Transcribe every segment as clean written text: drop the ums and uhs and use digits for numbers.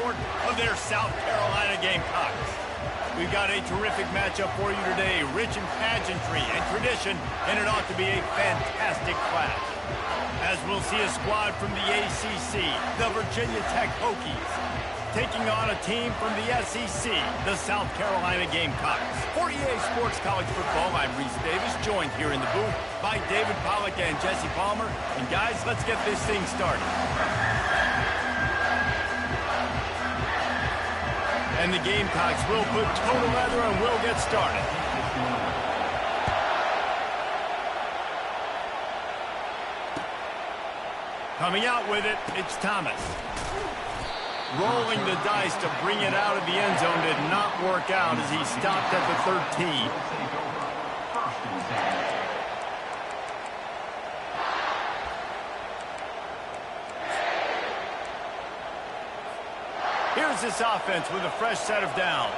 support of their South Carolina Gamecocks. We've got a terrific matchup for you today, rich in pageantry and tradition, and it ought to be a fantastic clash. As we'll see a squad from the ACC, the Virginia Tech Hokies, taking on a team from the SEC, the South Carolina Gamecocks. For EA Sports College Football, I'm Reese Davis, joined here in the booth by David Pollack and Jesse Palmer. And guys, let's get this thing started. And the Gamecocks will put total leather and we'll get started. Coming out with it, it's Thomas. Rolling the dice to bring it out of the end zone did not work out as he stopped at the 13. Here's this offense with a fresh set of downs.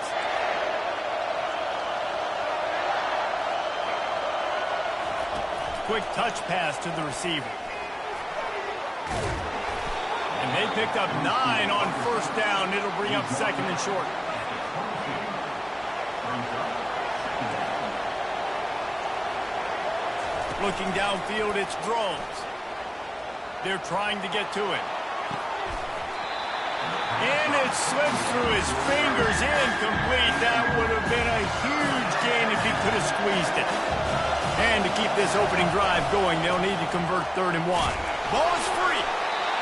Quick touch pass to the receiver. And they picked up 9 on first down. It'll bring up second and short. Looking downfield, it's Drones. They're trying to get to it. And it slips through his fingers, incomplete. That would have been a huge gain if he could have squeezed it. And to keep this opening drive going, they'll need to convert 3rd and 1. Ball is free.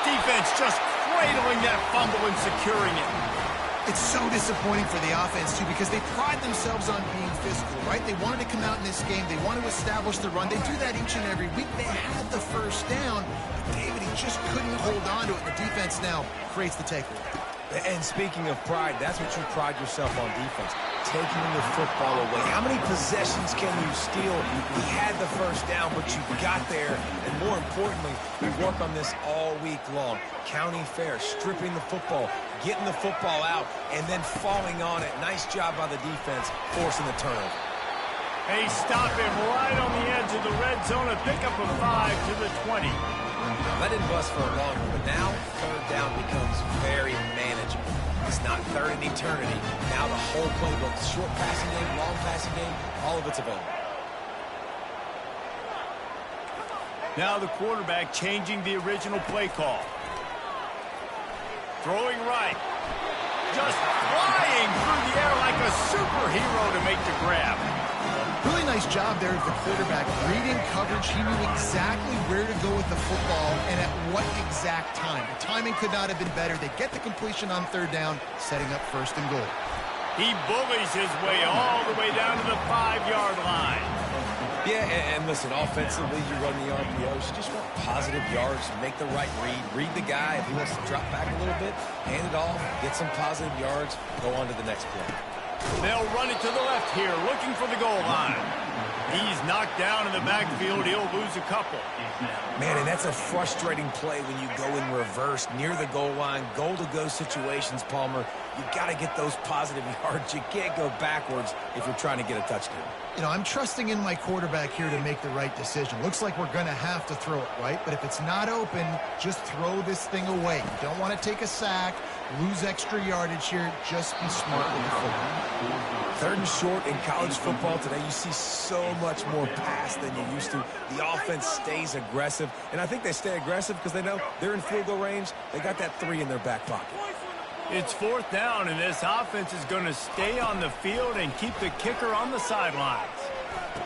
Defense just cradling that fumble and securing it. It's so disappointing for the offense, too, because they pride themselves on being physical, right? They wanted to come out in this game. They want to establish the run. They do that each and every week. They had the first down, but David, he just couldn't hold on to it. The defense now creates the takeaway. And speaking of pride, that's what you pride yourself on defense, taking the football away. How many possessions can you steal? We had the first down, but you got there. And more importantly, we work on this all week long. County fair, stripping the football, getting the football out, and then falling on it. Nice job by the defense, forcing the turnover. They stop him right on the edge of the red zone, a pickup of 5 to the 20. That didn't bust for long, but now 3rd down becomes very manageable. It's not 3rd in eternity. Now the whole playbook, short passing game, long passing game, all of it's available. Now the quarterback changing the original play call. Throwing right. Just flying through the air like a superhero to make the grab. Really nice job there of the quarterback. Reading coverage, he knew exactly where to go with the football and at what exact time. The timing could not have been better. They get the completion on 3rd down, setting up 1st and goal. He bullies his way all the way down to the 5-yard line. Yeah, and listen, offensively, you run the RPOs. You just want positive yards, make the right read the guy. If he wants to drop back a little bit, hand it off, get some positive yards, go on to the next play. They'll run it to the left here, looking for the goal line. He's knocked down in the backfield. He'll lose a couple. Man, and that's a frustrating play when you go in reverse near the goal line, goal-to-go situations, Palmer. You got to get those positive yards. You can't go backwards if you're trying to get a touchdown. You know, I'm trusting in my quarterback here to make the right decision. Looks like we're going to have to throw it, right? But if it's not open, just throw this thing away. You don't want to take a sack, lose extra yardage here. Just be smart with the football. 3rd and short in college football today, you see so much more pass than you used to. The offense stays aggressive, and I think they stay aggressive because they know they're in field goal range. They got that 3 in their back pocket. It's 4th down, and this offense is going to stay on the field and keep the kicker on the sidelines.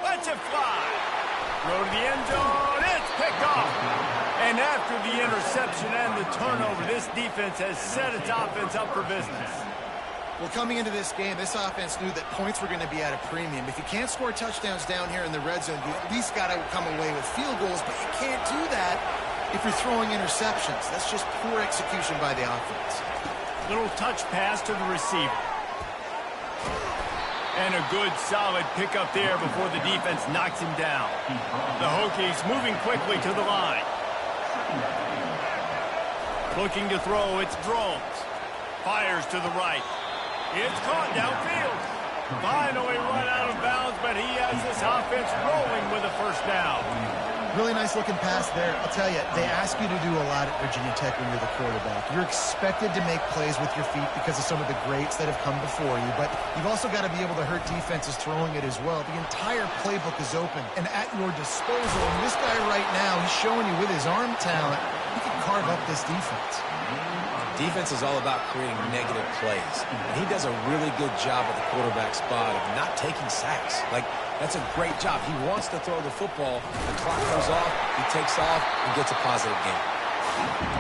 Let's it fly. Throw to the end zone. It's picked off. And after the interception and the turnover, this defense has set its offense up for business. Well, coming into this game, this offense knew that points were going to be at a premium. If you can't score touchdowns down here in the red zone, you at least got to come away with field goals, but you can't do that if you're throwing interceptions. That's just poor execution by the offense. Little touch pass to the receiver. And a good, solid pickup there before the defense knocks him down. The Hokies moving quickly to the line. Looking to throw, it's Drones. Fires to the right. It's caught downfield. Finally run out of bounds, but he has this offense rolling with a 1st down. Really nice looking pass there. I'll tell you, they ask you to do a lot at Virginia Tech when you're the quarterback. You're expected to make plays with your feet because of some of the greats that have come before you, but you've also got to be able to hurt defenses throwing it as well. The entire playbook is open and at your disposal. And this guy right now, he's showing you with his arm talent, he can carve up this defense. Defense is all about creating negative plays, and he does a really good job at the quarterback spot of not taking sacks. Like, that's a great job. He wants to throw the football. The clock goes off, he takes off, and gets a positive gain.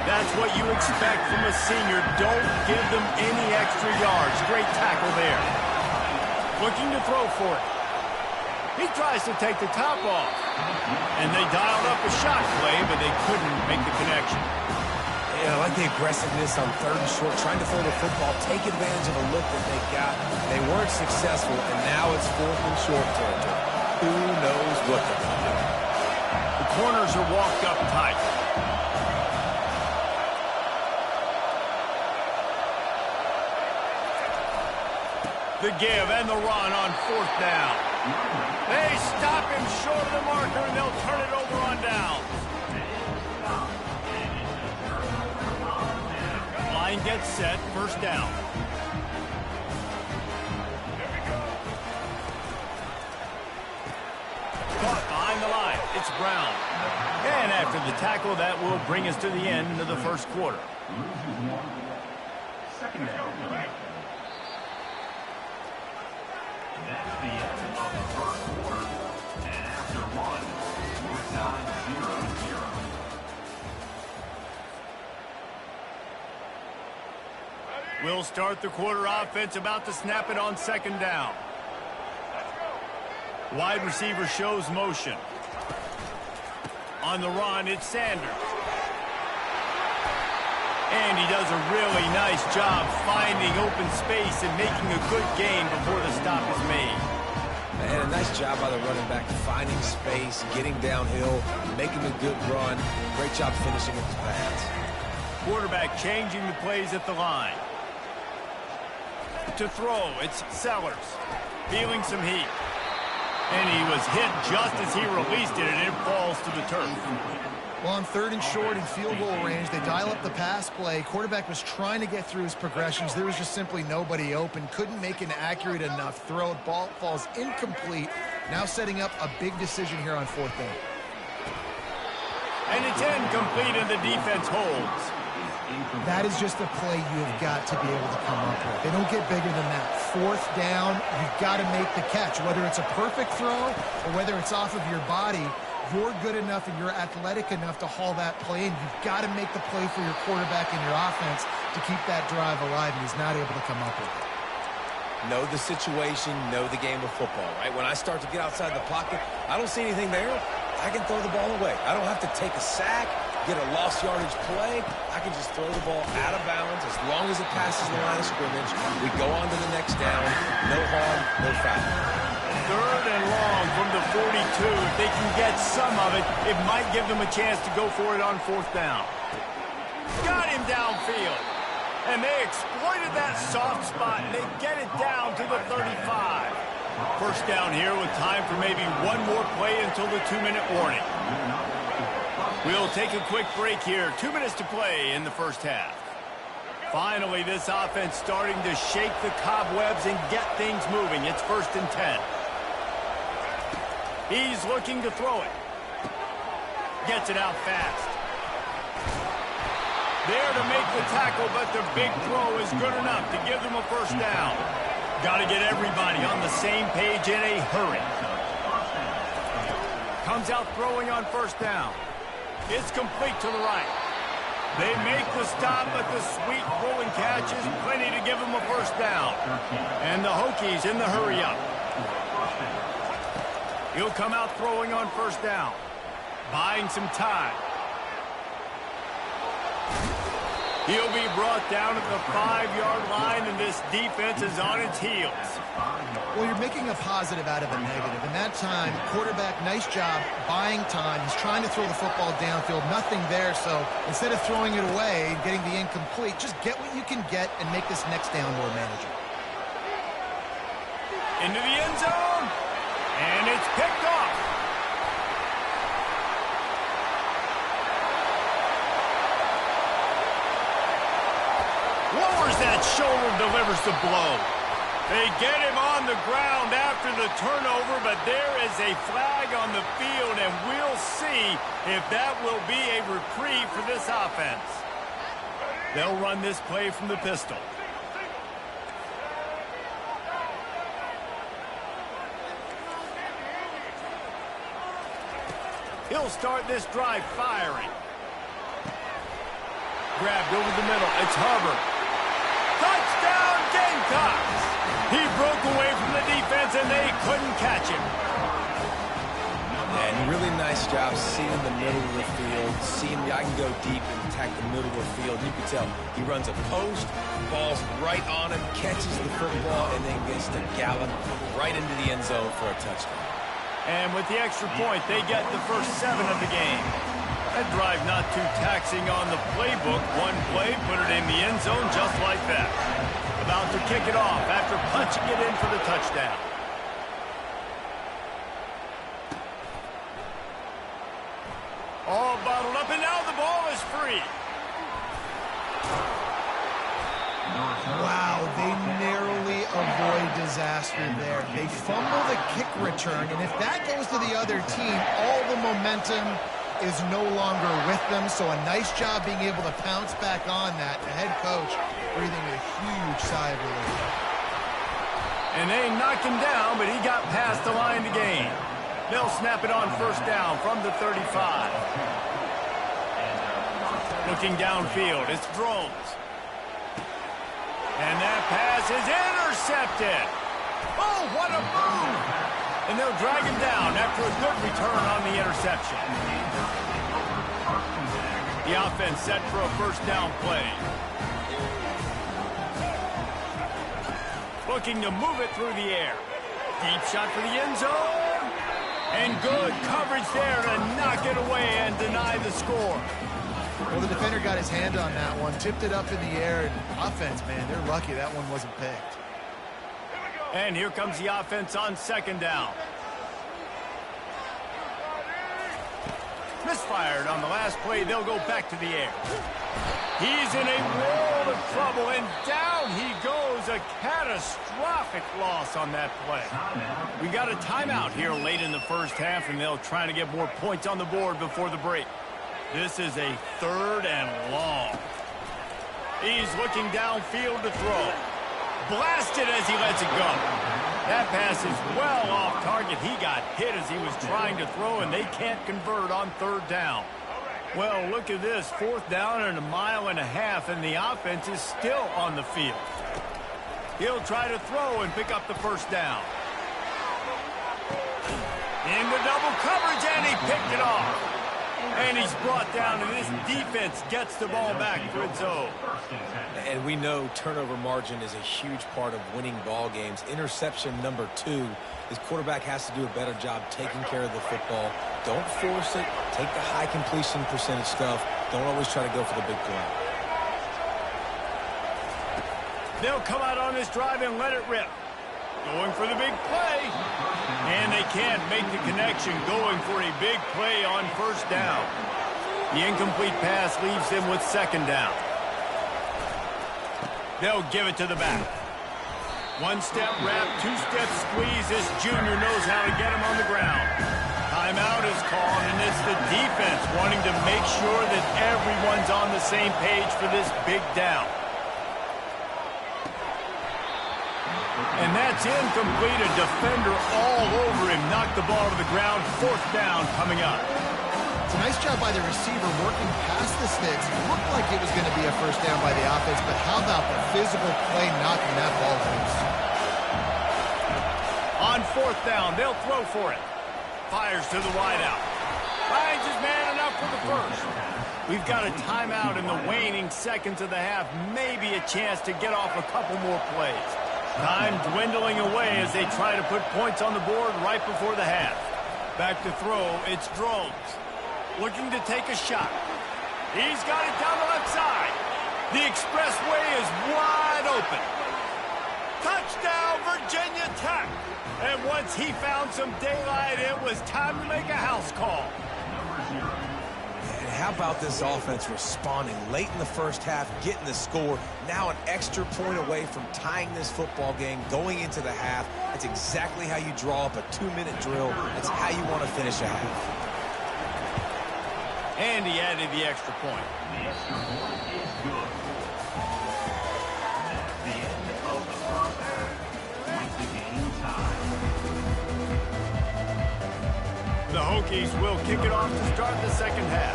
That's what you expect from a senior. Don't give them any extra yards. Great tackle there. Looking to throw for it. He tries to take the top off. And they dialed up a shot play, but they couldn't make the connection. Yeah, I like the aggressiveness on 3rd and short, trying to throw the football, take advantage of a look that they got. They weren't successful, and now it's 4th and short territory. Who knows what they're going to do? The corners are walked up tight. The give and the run on 4th down. They stop him short of the marker, and they'll turn it over on down. Line gets set, 1st down. Caught behind the line. It's Brown. And after the tackle, that will bring us to the end of the 1st quarter. Second down. That's the end of the 1st quarter. And after one, we're tied 0-0. We'll start the quarter offense, about to snap it on 2nd down. Wide receiver shows motion. On the run, it's Sanders. And he does a really nice job finding open space and making a good gain before the stop is made. And a nice job by the running back, finding space, getting downhill, making a good run. Great job finishing with his pads. Quarterback changing the plays at the line. To throw, it's Sellers. Feeling some heat. And he was hit just as he released it, and it falls to the turf. Well, on 3rd and short in field goal range, they dial up the pass play. Quarterback was trying to get through his progressions. There was just simply nobody open. Couldn't make an accurate enough throw. Ball falls incomplete. Now setting up a big decision here on 4th down. And it's incomplete, and the defense holds. That is just a play you have got to be able to come up with. They don't get bigger than that. 4th down, you've got to make the catch. Whether it's a perfect throw or whether it's off of your body, you're good enough and you're athletic enough to haul that play in. You've got to make the play for your quarterback and your offense to keep that drive alive, and he's not able to come up with it. Know the situation, know the game of football, right? When I start to get outside the pocket, I don't see anything there. I can throw the ball away. I don't have to take a sack, get a lost yardage play. I can just throw the ball out of bounds as long as it passes the line of scrimmage. We go on to the next down. No harm, no foul. 3rd and long from the 42. If they can get some of it, it might give them a chance to go for it on 4th down. Got him downfield. And they exploited that soft spot, and they get it down to the 35. 1st down here with time for maybe one more play until the 2-minute warning. We'll take a quick break here. 2 minutes to play in the 1st half. Finally, this offense starting to shake the cobwebs and get things moving. It's 1st and 10. He's looking to throw it. Gets it out fast. There to make the tackle, but the big throw is good enough to give them a 1st down. Got to get everybody on the same page in a hurry. Comes out throwing on 1st down. It's complete to the right. They make the stop, but the sweet rolling catch is plenty to give them a 1st down. And the Hokies in the hurry up. He'll come out throwing on 1st down. Buying some time. He'll be brought down at the 5-yard line, and this defense is on its heels. Well, you're making a positive out of a negative. And that time, quarterback, nice job buying time. He's trying to throw the football downfield. Nothing there, so instead of throwing it away and getting the incomplete, just get what you can get and make this next down more manageable. Into the end zone, and it's picked off. lowers that shoulder, delivers the blow. They get him on the ground after the turnover, but there is a flag on the field, and we'll see if that will be a reprieve for this offense. They'll run this play from the pistol. He'll start this drive firing. Grabbed over the middle. It's Hubbard. Touchdown, Gamecocks! He broke away from the defense, and they couldn't catch him. And really nice job seeing the middle of the field, seeing I can go deep and attack the middle of the field. You can tell he runs a post, ball's right on him, catches the football, and then gets to gallop right into the end zone for a touchdown. And with the extra point, they get the first 7 of the game. That drive not too taxing on the playbook. One play, put it in the end zone just like that. About to kick it off after punching it in for the touchdown. All bottled up, and now the ball is free. Wow, they narrowly avoid disaster there. They fumble the kick return, and if that goes to the other team, all the momentum is no longer with them. So a nice job being able to pounce back on that. The head coach breathing a huge sigh of relief. And they knocked him down, but he got past the line to gain. They'll snap it on first down from the 35. Looking downfield, it's Drones. And that pass is intercepted. Oh, what a move! And they'll drag him down after a good return on the interception. The offense set for a first down play. Looking to move it through the air. Deep shot for the end zone. And good coverage there to knock it away and deny the score. Well, the defender got his hand on that one, tipped it up in the air, and offense, man, they're lucky that one wasn't picked. And here comes the offense on second down. Misfired on the last play. They'll go back to the air. He's in a world of trouble, and down he goes. A catastrophic loss on that play. We got a timeout here late in the first half, and they'll try to get more points on the board before the break. This is a 3rd and long. He's looking downfield to throw. Blasted as he lets it go. That pass is well off target. He got hit as he was trying to throw, and they can't convert on 3rd down. Well, look at this. 4th down and 1.5 miles, and the offense is still on the field. He'll try to throw and pick up the first down. Into double coverage, and he picked it off. And he's brought down, and this defense gets the ball back for its own. And we know turnover margin is a huge part of winning ball games. Interception number 2. His quarterback has to do a better job taking care of the football. Don't force it. Take the high completion percentage stuff. Don't always try to go for the big play. They'll come out on this drive and let it rip. Going for the big play. And they can't make the connection, going for a big play on first down. The incomplete pass leaves them with 2nd down. They'll give it to the back. 1-step wrap, 2-step squeeze. This junior knows how to get him on the ground. Timeout is called, and it's the defense wanting to make sure that everyone's on the same page for this big down. And that's incomplete. A defender all over him. Knocked the ball to the ground. 4th down coming up. It's a nice job by the receiver working past the sticks. It looked like it was going to be a first down by the offense, but how about the physical play knocking that ball loose? On 4th down, they'll throw for it. Fires to the wideout. Finds his man enough for the first. We've got a timeout in the waning seconds of the half. Maybe a chance to get off a couple more plays. Time dwindling away as they try to put points on the board right before the half. Back to throw, it's Drones. Looking to take a shot. He's got it down the left side. The expressway is wide open. Touchdown, Virginia Tech. And once he found some daylight, it was time to make a house call. how about this offense responding late in the first half, getting the score, now an extra point away from tying this football game, going into the half. That's exactly how you draw up a 2-minute drill. That's how you want to finish a half. And he added the extra point. The extra point is good. That's the end of the first half. With the game tied. The Hokies will kick it off to start the second half.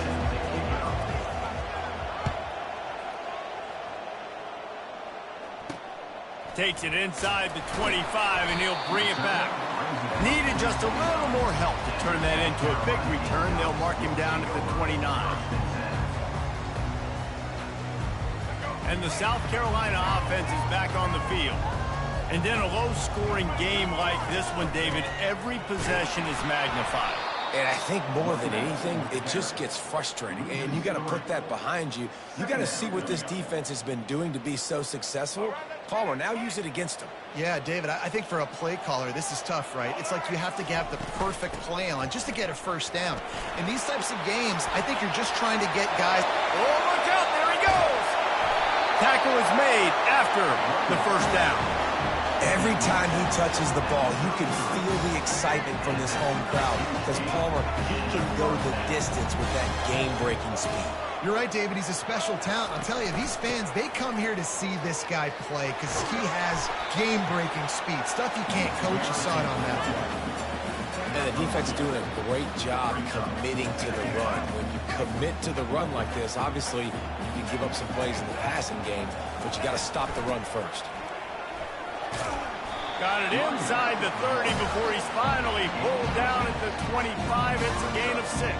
Takes it inside the 25, and he'll bring it back. Needed just a little more help to turn that into a big return. They'll mark him down at the 29. And the South Carolina offense is back on the field. And in a low-scoring game like this one, David, every possession is magnified. And I think more than anything, it just gets frustrating. And you got to put that behind you. You got to see what this defense has been doing to be so successful. Palmer, now use it against them. Yeah, David, I think for a play caller, this is tough, right? It's like you have to have the perfect play on just to get a first down. In these types of games, I think you're just trying to get guys... Oh, look out, there he goes! Tackle is made after the first down. Every time he touches the ball, you can feel the excitement from this home crowd because Palmer, he can go the distance with that game-breaking speed. You're right, David. He's a special talent. I'll tell you, these fans, they come here to see this guy play because he has game-breaking speed. Stuff you can't coach. You saw it on that play. And the defense is doing a great job committing to the run. When you commit to the run like this, obviously, you can give up some plays in the passing game, but you got to stop the run first. Got it inside the 30 before he's finally pulled down at the 25. It's a gain of 6.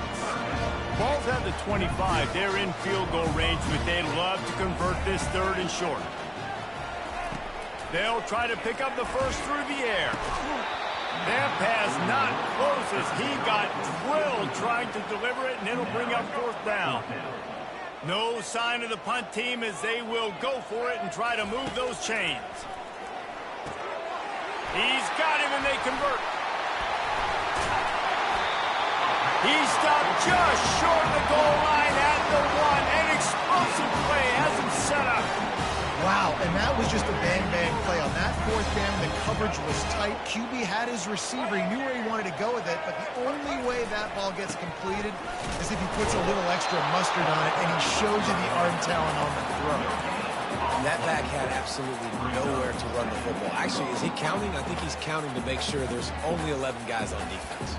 Ball's at the 25. They're in field goal range, but they'd love to convert this third and short. They'll try to pick up the first through the air. That pass not close as he got drilled trying to deliver it, and it'll bring up fourth down. No sign of the punt team as they will go for it and try to move those chains. He's got him, and they convert. He stopped just short of the goal line at the 1. An explosive play has him set up. Wow, and that was just a bang-bang play. On that fourth down, the coverage was tight. QB had his receiver. He knew where he wanted to go with it, but the only way that ball gets completed is if he puts a little extra mustard on it, and he shows you the arm talent on the throw. And that back had absolutely nowhere to run the football. Actually, is he counting? I think he's counting to make sure there's only 11 guys on defense.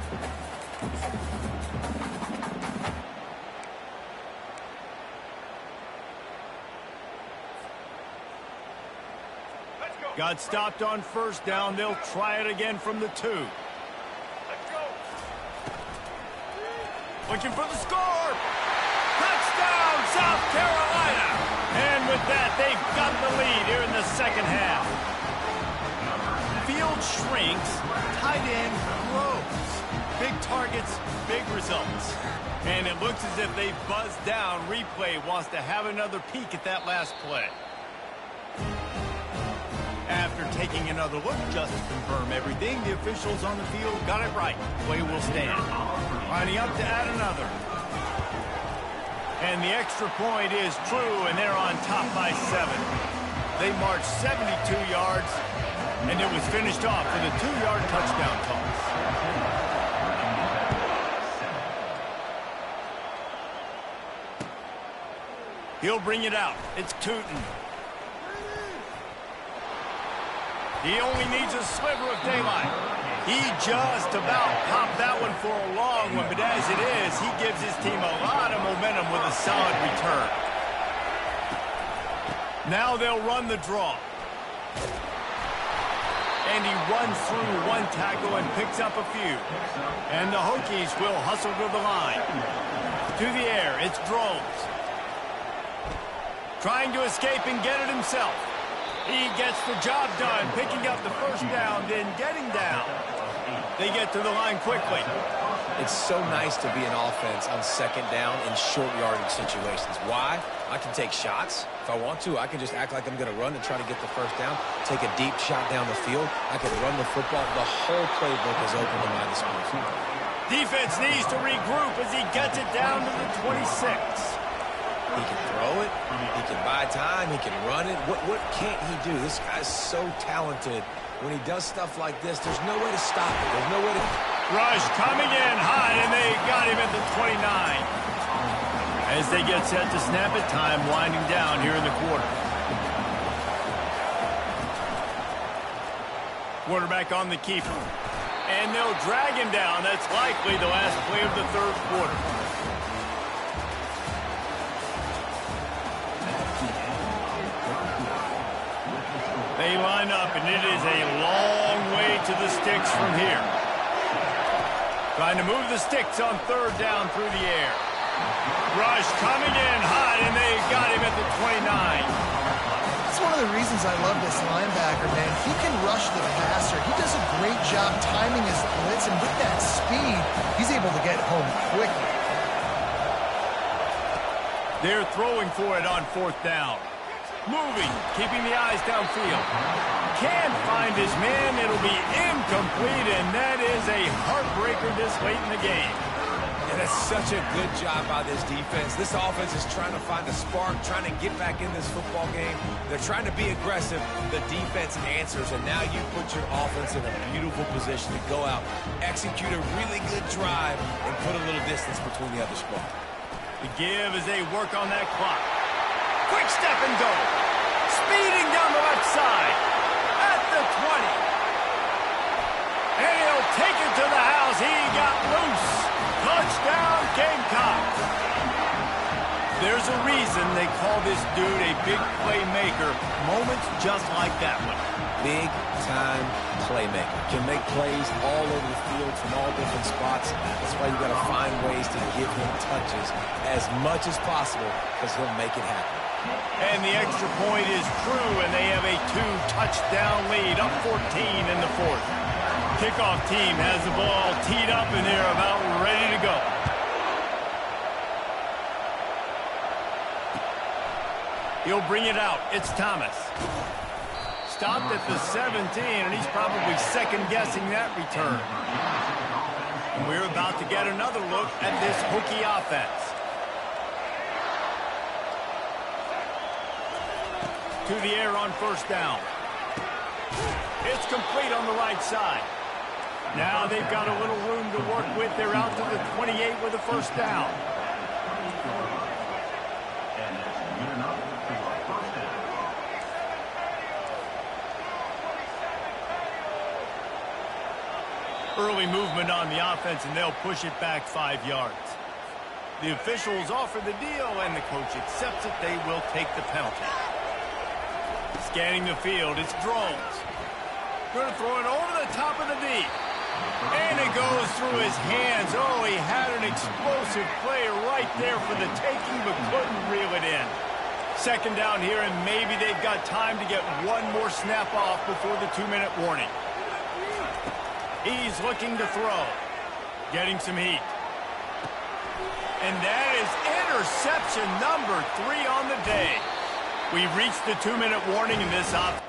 Got stopped on first down. They'll try it again from the 2. Looking for the score. Touchdown, South Carolina. And with that, they've got the lead here in the second half. Field shrinks, tight end grows. Big targets, big results. And it looks as if they buzzed down. Replay wants to have another peek at that last play. After taking another look just to confirm everything, the officials on the field got it right. Play will stand. Lining up to add another. And the extra point is true, and they're on top by 7. They marched 72 yards, and it was finished off with a 2-yard touchdown toss. He'll bring it out. It's Tootin. He only needs a sliver of daylight. He just about popped that one for a long one, but as it is, he gives his team a lot of momentum with a solid return. Now they'll run the draw. And he runs through one tackle and picks up a few. And the Hokies will hustle to the line. To the air, it's Groves. Trying to escape and get it himself. He gets the job done, picking up the first down, then getting down. They get to the line quickly. It's so nice to be an offense on second down in short yardage situations. Why? I can take shots. If I want to, I can just act like I'm going to run and try to get the first down, take a deep shot down the field. I can run the football. The whole playbook is open to my disposal. Defense needs to regroup as he gets it down to the 26. He can throw it. He can buy time. He can run it. What can't he do? This guy's so talented. When he does stuff like this, there's no way to stop it. There's no way to... Rush coming in high, and they got him at the 29. As they get set to snap it, time winding down here in the quarter. Quarterback on the keeper. And they'll drag him down. That's likely the last play of the third quarter. They line up, and it is a long way to the sticks from here. Trying to move the sticks on third down through the air. Rush coming in hot, and they got him at the 29. That's one of the reasons I love this linebacker, man. He can rush the passer. He does a great job timing his blitz, and with that speed, he's able to get home quickly. They're throwing for it on fourth down. Moving, keeping the eyes downfield. Can't find his man. It'll be incomplete, and that is a heartbreaker this late in the game. And that's such a good job by this defense. This offense is trying to find a spark, trying to get back in this football game. They're trying to be aggressive. The defense answers, and now you put your offense in a beautiful position to go out, execute a really good drive, and put a little distance between the other squad. The give as they work on that clock. Quick step and go. Speeding down the left side. At the 20. And he'll take it to the house. He got loose. Touchdown, Gamecock. There's a reason they call this dude a big playmaker. Moments just like that one. Big-time playmaker. Can make plays all over the field from all different spots. That's why you got to find ways to give him touches as much as possible because he'll make it happen. And the extra point is true, and they have a 2-touchdown lead, up 14 in the fourth. Kickoff team has the ball teed up, and they're about ready to go. He'll bring it out. It's Thomas. Stopped at the 17, and he's probably second-guessing that return. And we're about to get another look at this Hokie offense. To the air on first down. It's complete on the right side. Now they've got a little room to work with. They're out to the 28 with a first down. And it's good enough for a first down. Early movement on the offense, and they'll push it back 5 yards. The officials offer the deal, and the coach accepts it. They will take the penalty. Scanning the field, it's Drones. Going to throw it over the top of the D. And it goes through his hands. Oh, he had an explosive play right there for the taking, but couldn't reel it in. Second down here, and maybe they've got time to get one more snap off before the 2-minute warning. He's looking to throw. Getting some heat. And that is interception number 3 on the day. We've reached the 2-minute warning in this offense.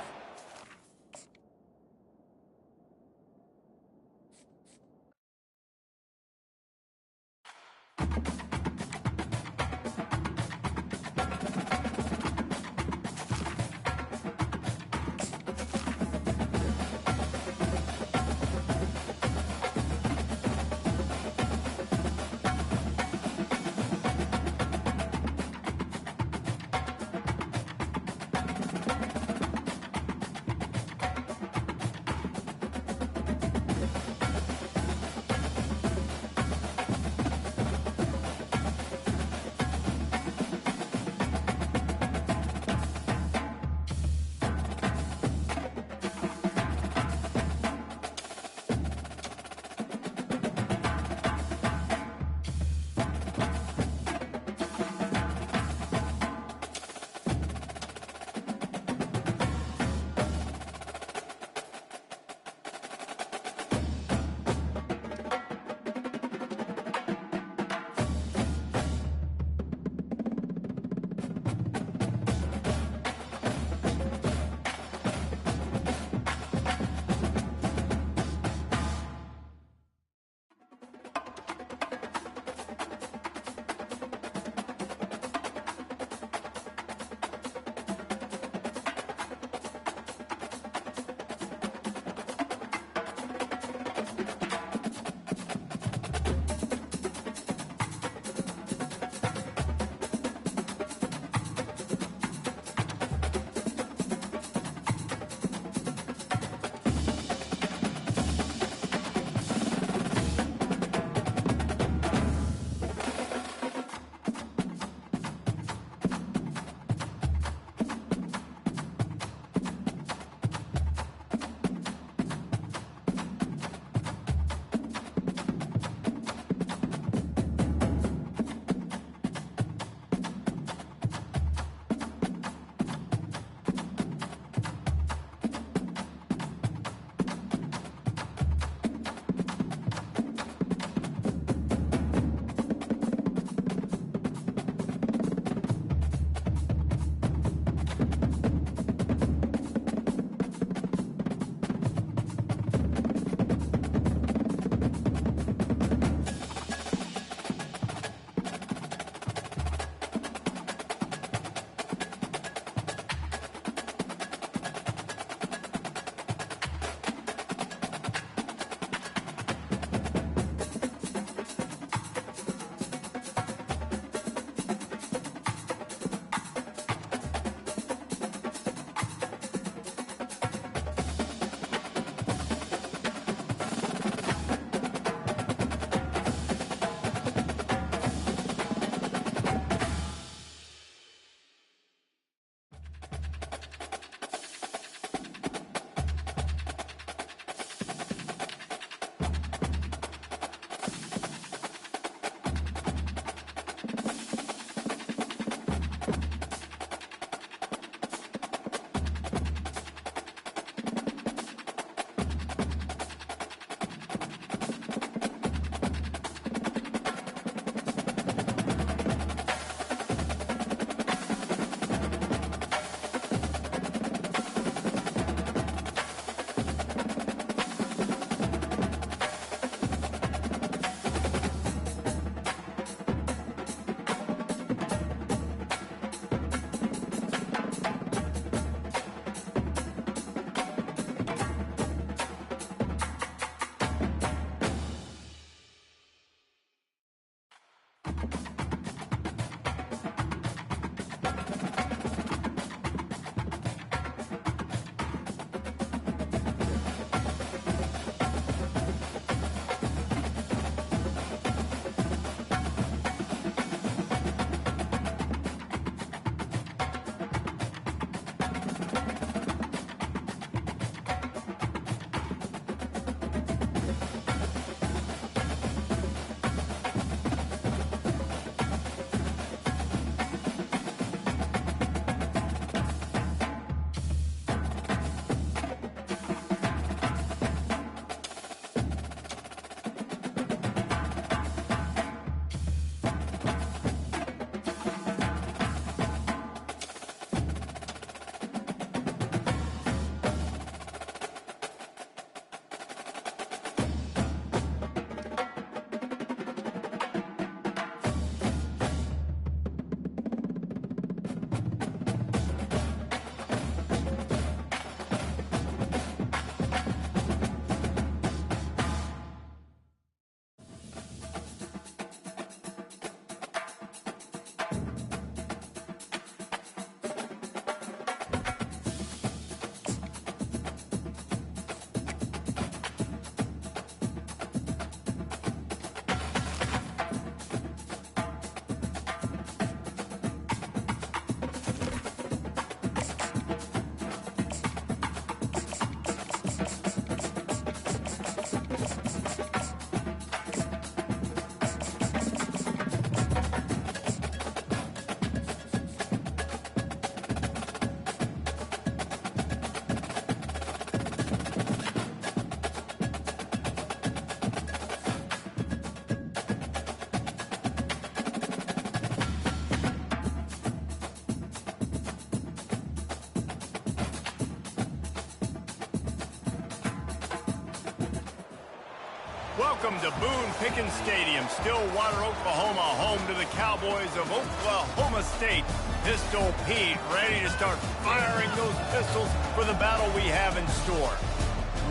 Welcome to Boone Pickens Stadium, Stillwater, Oklahoma, home to the Cowboys of Oklahoma State. Pistol Pete ready to start firing those pistols for the battle we have in store.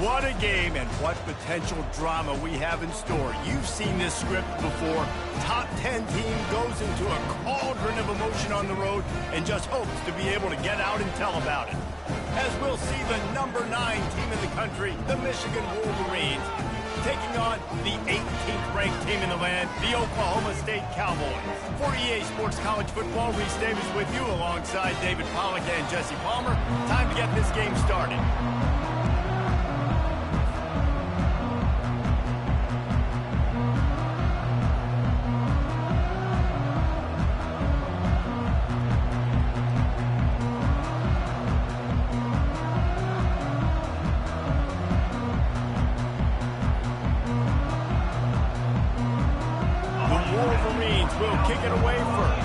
What a game and what potential drama we have in store. You've seen this script before. Top 10 team goes into a cauldron of emotion on the road and just hopes to be able to get out and tell about it. As we'll see the number 9 team in the country, the Michigan Wolverines, taking on the 18th ranked team in the land, the Oklahoma State Cowboys. For EA Sports College Football, Reese Davis with you alongside David Pollack and Jesse Palmer. Time to get this game started. Will kick it away first.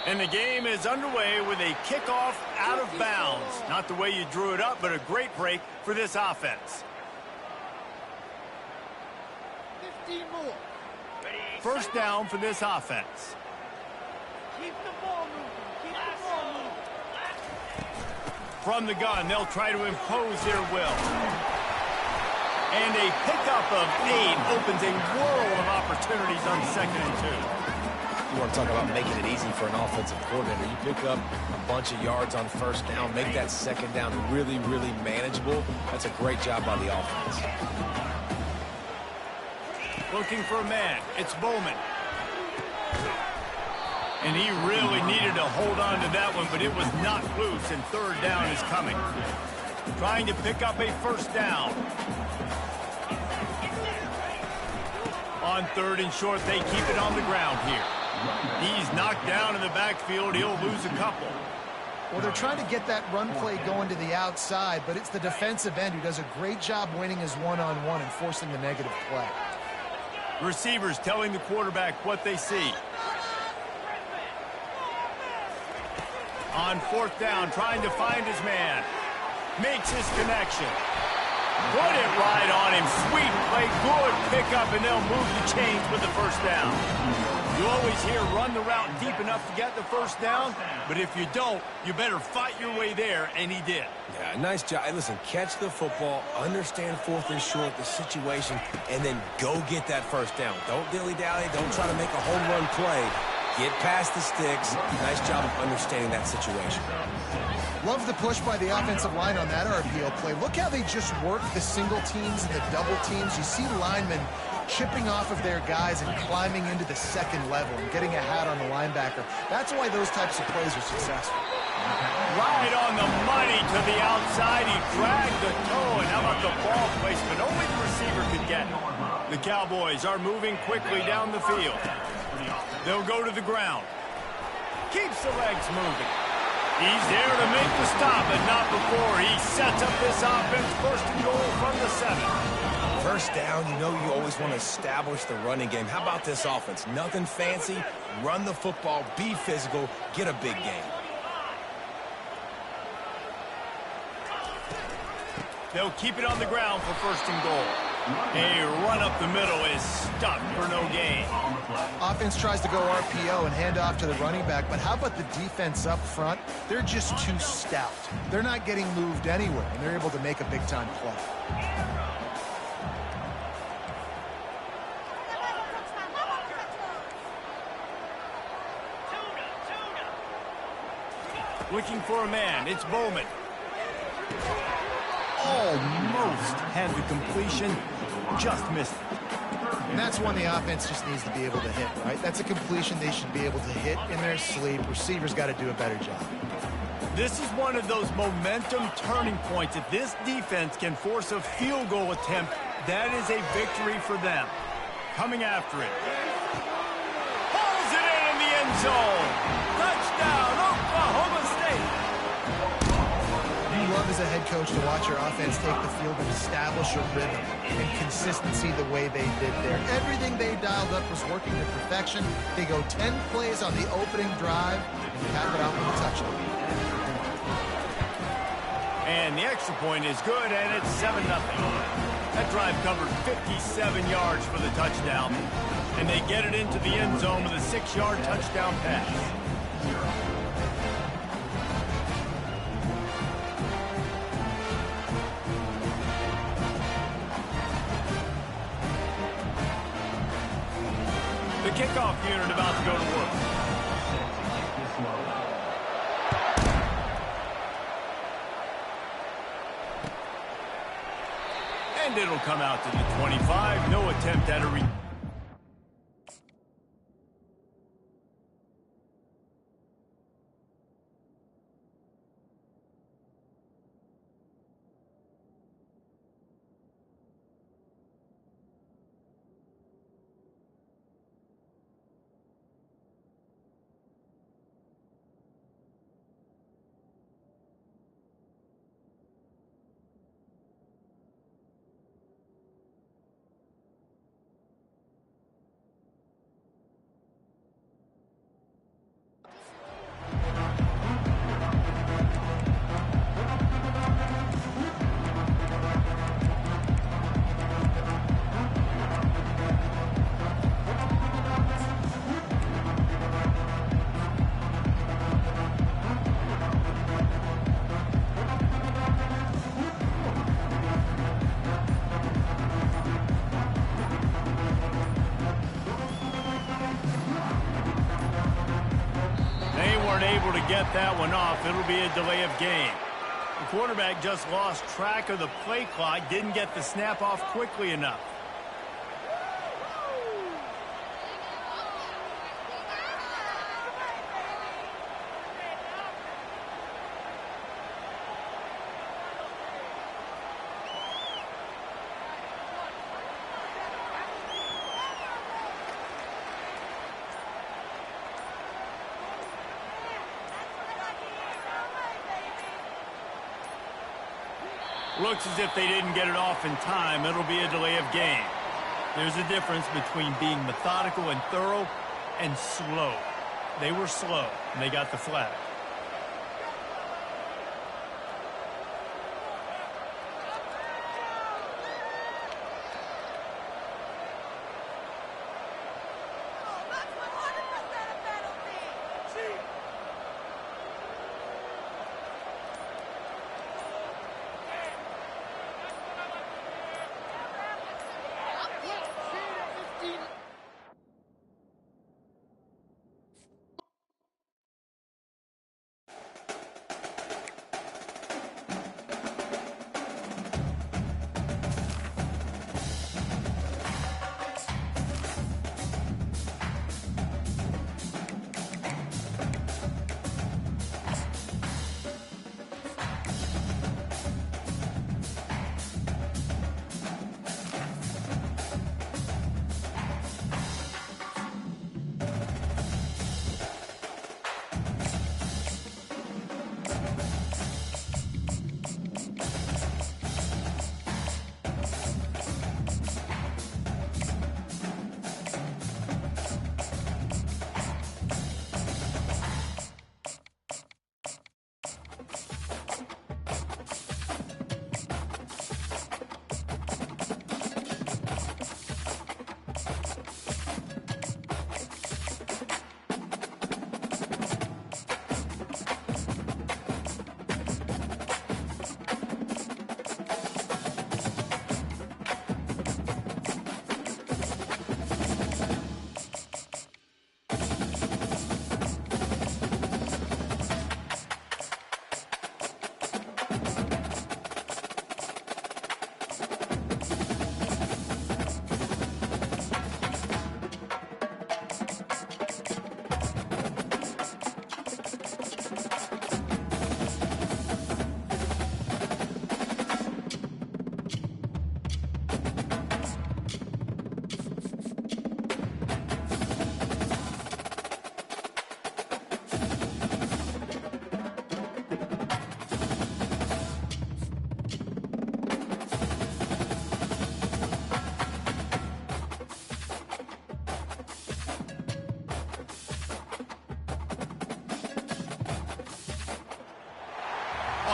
And the game is underway with a kickoff out of bounds. Not the way you drew it up, but a great break for this offense. 15 more. First down for this offense. Keep the ball moving. Keep the ball moving. From the gun, they'll try to impose their will. And a pickup of 8 opens a world of opportunities on 2nd and 2. You want to talk about making it easy for an offensive coordinator. You pick up a bunch of yards on first down, make that second down really, really manageable. That's a great job by the offense. Looking for a man. It's Bowman. And he really needed to hold on to that one, but it was not loose, and 3rd down is coming. Trying to pick up a first down. On 3rd and short, they keep it on the ground here. He's knocked down in the backfield. He'll lose a couple. Well, they're trying to get that run play going to the outside, but it's the defensive end who does a great job winning his one-on-one and forcing the negative play. Receivers telling the quarterback what they see. On 4th down, trying to find his man. Makes his connection. Put it right on him. Sweet play, good pickup, and they'll move the chains with the first down. You always hear run the route deep enough to get the first down, but if you don't, you better fight your way there, and he did. Yeah, nice job. Hey, listen, catch the football, understand 4th and short, the situation, and then go get that first down. Don't dilly-dally. Don't try to make a home run play. Get past the sticks. Nice job of understanding that situation. Love the push by the offensive line on that RPO play. Look how they just work the single teams and the double teams. You see linemen chipping off of their guys and climbing into the 2nd level and getting a hat on the linebacker. That's why those types of plays are successful. Right on the money to the outside. He dragged the toe, and how about the ball placement? Only the receiver could get it. The Cowboys are moving quickly down the field. They'll go to the ground. Keeps the legs moving. He's there to make the stop, but not before. He sets up this offense 1st and goal from the 7. First down, you know you always want to establish the running game. How about this offense? Nothing fancy. Run the football, be physical, get a big gain. They'll keep it on the ground for 1st and goal. A run up the middle is stuck for no gain. Offense tries to go RPO and hand off to the running back, but how about the defense up front? They're just too stout. They're not getting moved anywhere, and they're able to make a big-time play. Looking for a man. It's Bowman. Almost had the completion. Just missed it. And that's one the offense just needs to be able to hit, right? That's a completion they should be able to hit in their sleep. Receivers got to do a better job. This is one of those momentum turning points. If this defense can force a field goal attempt, that is a victory for them. coming after it. Pulls it in the end zone. Touchdown, Oklahoma State. You love as a head coach to watch your offense take the field and establish a rhythm and consistency the way they did there. Everything they dialed up was working to perfection. They go 10 plays on the opening drive and cap it out with a touchdown. And the extra point is good, and it's 7-0. That drive covered 57 yards for the touchdown, and they get it into the end zone with a 6-yard touchdown pass. The kickoff unit about to go to work. And it'll come out to the 25. No attempt at a able to get that one off. It'll be a delay of game. The quarterback just lost track of the play clock, didn't get the snap off quickly enough. Looks as if they didn't get it off in time. It'll be a delay of game. There's a difference between being methodical and thorough and slow. They were slow, and they got the flag.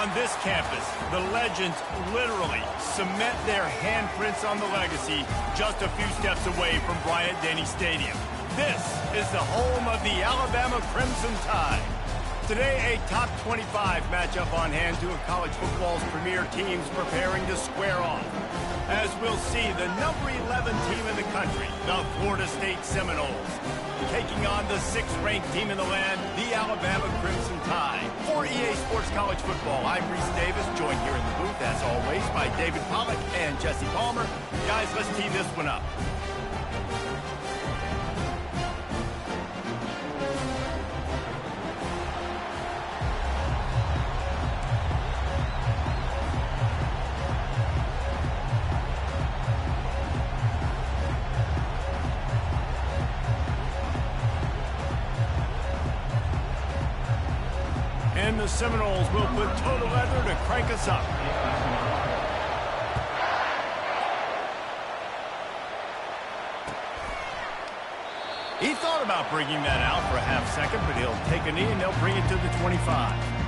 On this campus, the legends literally cement their handprints on the legacy just a few steps away from Bryant-Denny Stadium. This is the home of the Alabama Crimson Tide. Today, a top 25 matchup on hand, two of college football's premier teams preparing to square off. As we'll see, the number 11 team in the country, the Florida State Seminoles, taking on the 6th-ranked team in the land, the Alabama Crimson Tide. For EA Sports College Football, I'm Reese Davis, joined here in the booth, as always, by David Pollack and Jesse Palmer. Guys, let's tee this one up. And the Seminoles will put total leather to crank us up. He thought about bringing that out for a half second, but he'll take a knee and they'll bring it to the 25.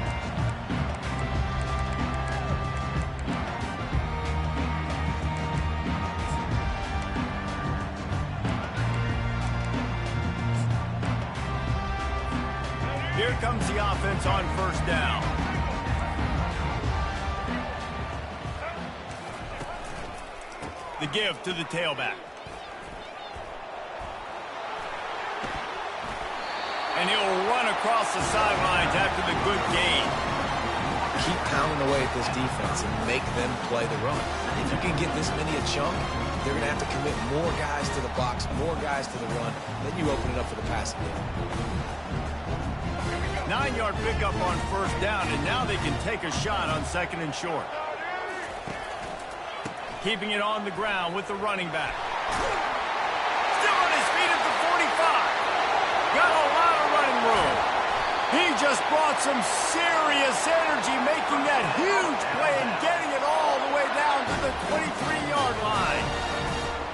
Here comes the offense on first down. The give to the tailback. And he'll run across the sidelines after the good gain. Keep pounding away at this defense and make them play the run. If you can get this many a chunk, they're going to have to commit more guys to the box, more guys to the run. Then you open it up for the passing game. 9-yard pickup on first down, and now they can take a shot on 2nd and short. Keeping it on the ground with the running back. Still on his feet at the 45. Got a lot of running room. He just brought some serious energy, making that huge play and getting it all the way down to the 23-yard line.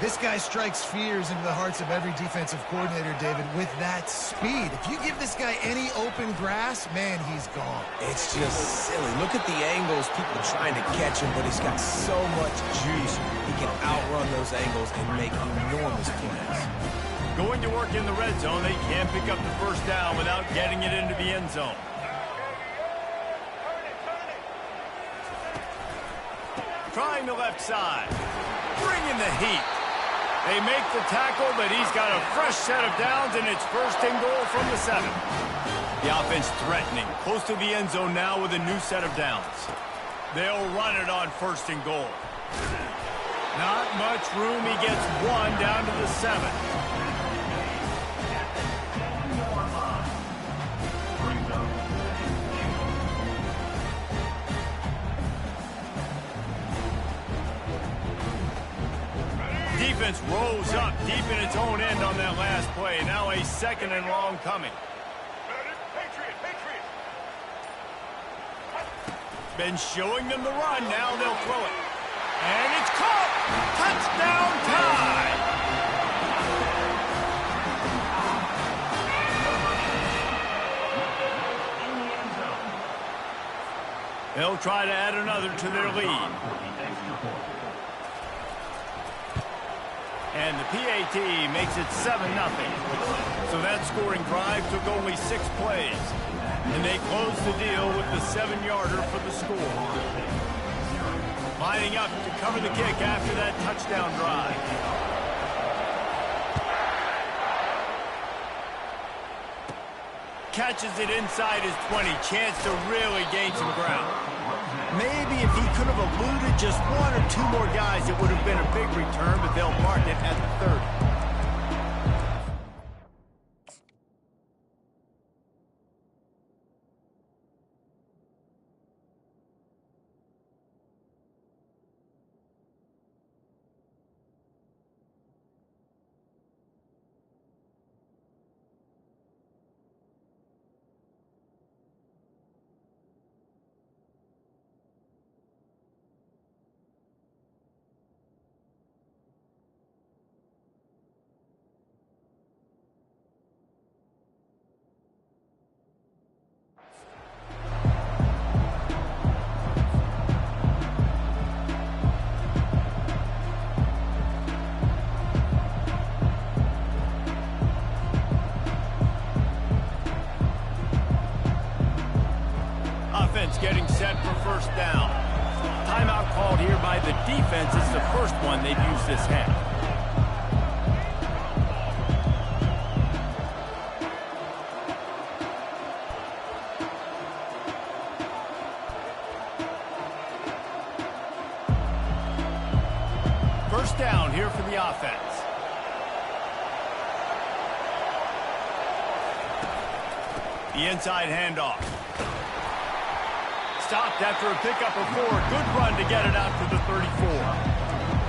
This guy strikes fears into the hearts of every defensive coordinator, David, with that speed. If you give this guy any open grass, man, he's gone. It's just silly. Look at the angles, people trying to catch him, but he's got so much juice. He can outrun those angles and make enormous plays. Going to work in the red zone, they can't pick up the first down without getting it into the end zone. Trying the left side. Bringing the heat. They make the tackle, but he's got a fresh set of downs, and it's 1st and goal from the 7. The offense threatening, close to the end zone now with a new set of downs. They'll run it on 1st and goal. Not much room. He gets 1 down to the 7. Defense rose up deep in its own end on that last play. Now a 2nd and long coming. Been showing them the run. Now they'll throw it. And it's caught. Touchdown Tide. They'll try to add another to their lead. And the PAT makes it 7-0. So that scoring drive took only 6 plays. And they close the deal with the 7-yarder for the score. Lining up to cover the kick after that touchdown drive. Catches it inside his 20. Chance to really gain some ground. Maybe if he could have eluded just 1 or 2 more guys, it would have been a big return, but they'll mark it at the 30. one they've used this half. First down here for the offense. The inside handoff. Stopped after a pickup of 4. Good run to get it out to the 34.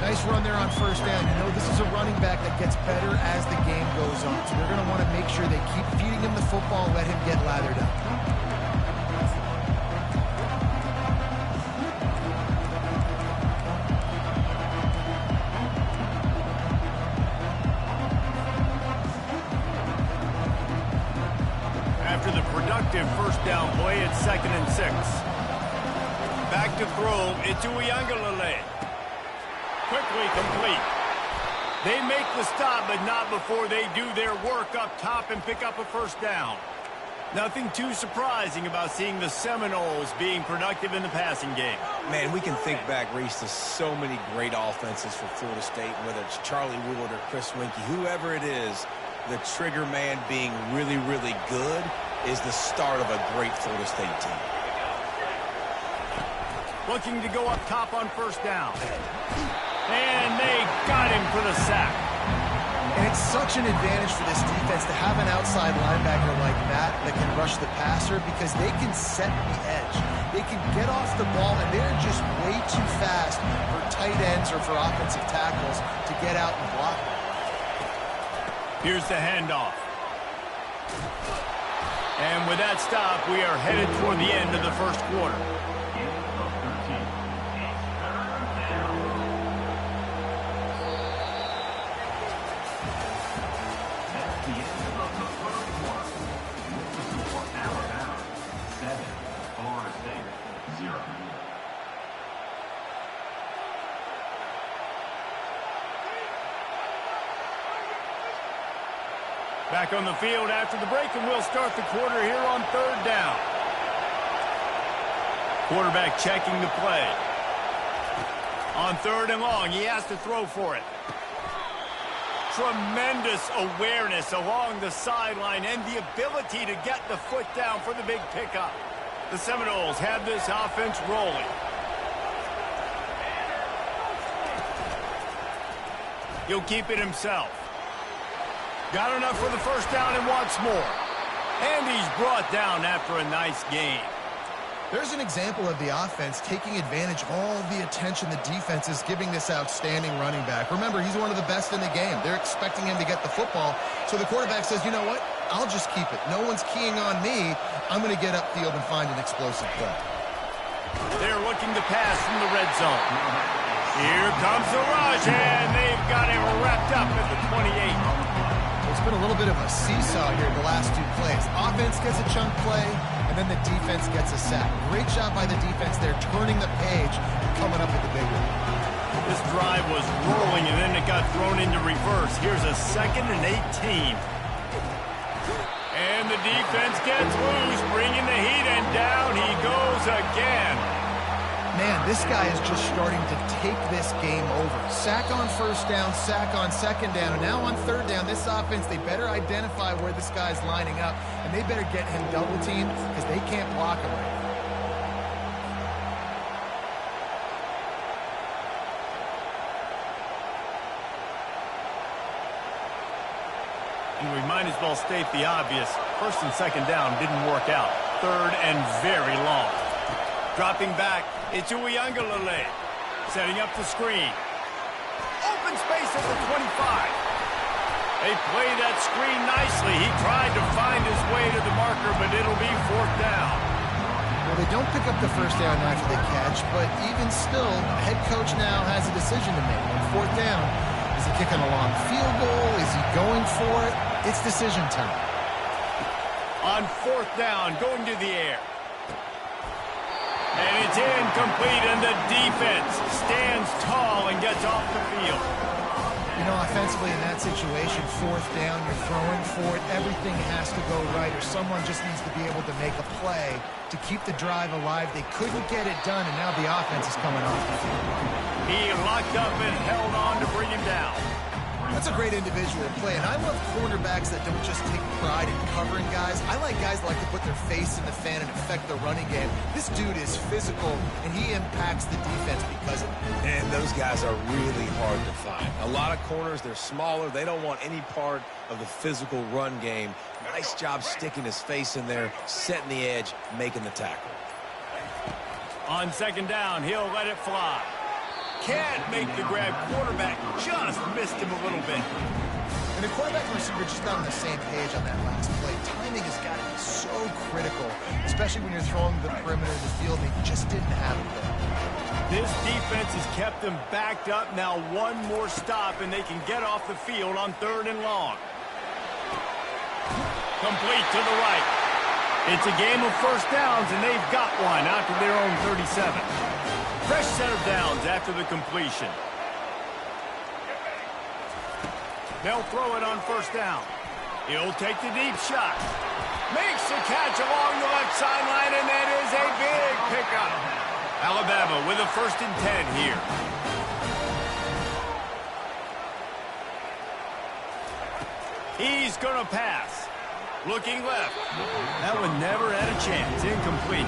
Nice run there on first down. You know, this is a running back that gets better as the game goes on. So they're going to want to make sure they keep feeding him the football and let him get lathered up. After the productive first down play, it's 2nd and 6. Back to throw, it's Uiagalelei. Quickly complete. They make the stop, but not before they do their work up top and pick up a first down. Nothing too surprising about seeing the Seminoles being productive in the passing game. Man, we can think back, Reese, to so many great offenses for Florida State, whether it's Charlie Wood or Chris Winkie, whoever it is, the trigger man being really, really good is the start of a great Florida State team. Looking to go up top on first down. And they got him for the sack. And it's such an advantage for this defense to have an outside linebacker like that can rush the passer because they can set the edge. They can get off the ball, and they're just way too fast for tight ends or for offensive tackles to get out and block them. Here's the handoff. And with that stop, we are headed toward the end of the first quarter. Back on the field after the break, and we'll start the quarter here on third down. Quarterback checking the play. On 3rd and long, he has to throw for it. Tremendous awareness along the sideline and the ability to get the foot down for the big pickup. The Seminoles have this offense rolling. He'll keep it himself. Got enough for the first down and wants more. And he's brought down after a nice gain. There's an example of the offense taking advantage of all the attention the defense is giving this outstanding running back. Remember, he's one of the best in the game. They're expecting him to get the football. So the quarterback says, you know what? I'll just keep it. No one's keying on me. I'm going to get upfield and find an explosive play. They're looking to pass from the red zone. Here comes the rush, and they've got him wrapped up at the 28. It's been a little bit of a seesaw here the last 2 plays. Offense gets a chunk play, and then the defense gets a sack. Great job by the defense there, turning the page and coming up with the big one. This drive was rolling, and then it got thrown into reverse. Here's a 2nd and 18. And the defense gets loose, bringing the heat, and down he goes again. Man, this guy is just starting to take this game over. Sack on first down, sack on second down, and now on third down, this offense, they better identify where this guy's lining up, and they better get him double-teamed because they can't block him right now. And we might as well state the obvious. First and second down didn't work out. 3rd and very long. Dropping back, it's Uiagalelei. Setting up the screen. Open space at the 25. They play that screen nicely. He tried to find his way to the marker, but it'll be 4th down. Well, they don't pick up the first down after they catch, but even still, the head coach now has a decision to make. On 4th down, is he kicking a long field goal? Is he going for it? It's decision time. On 4th down, going to the air. And it's incomplete, and the defense stands tall and gets off the field. You know, offensively in that situation, fourth down, you're throwing for it, everything has to go right, or someone just needs to be able to make a play to keep the drive alive. They couldn't get it done, and now the offense is coming off the field. He locked up and held on to bring him down. That's a great individual play, and I love cornerbacks that don't just take pride in covering guys. I like guys that like to put their face in the fan and affect the running game. This dude is physical, and he impacts the defense because of it. And those guys are really hard to find. A lot of corners, they're smaller. They don't want any part of the physical run game. Nice job sticking his face in there, setting the edge, making the tackle. On second down, he'll let it fly. Can't make the grab. Quarterback just missed him a little bit. And the quarterback and receiver just not on the same page on that last play. Timing has got to be so critical, especially when you're throwing the perimeter of the field. They just didn't have it there. This defense has kept them backed up. Now one more stop, and they can get off the field on 3rd and long. Complete to the right. It's a game of first downs, and they've got one out to their own 37. Fresh set of downs after the completion. They'll throw it on first down. He'll take the deep shot. Makes the catch along the left sideline, and that is a big pickup. Alabama with a 1st and 10 here. He's going to pass. Looking left. That one never had a chance. Incomplete.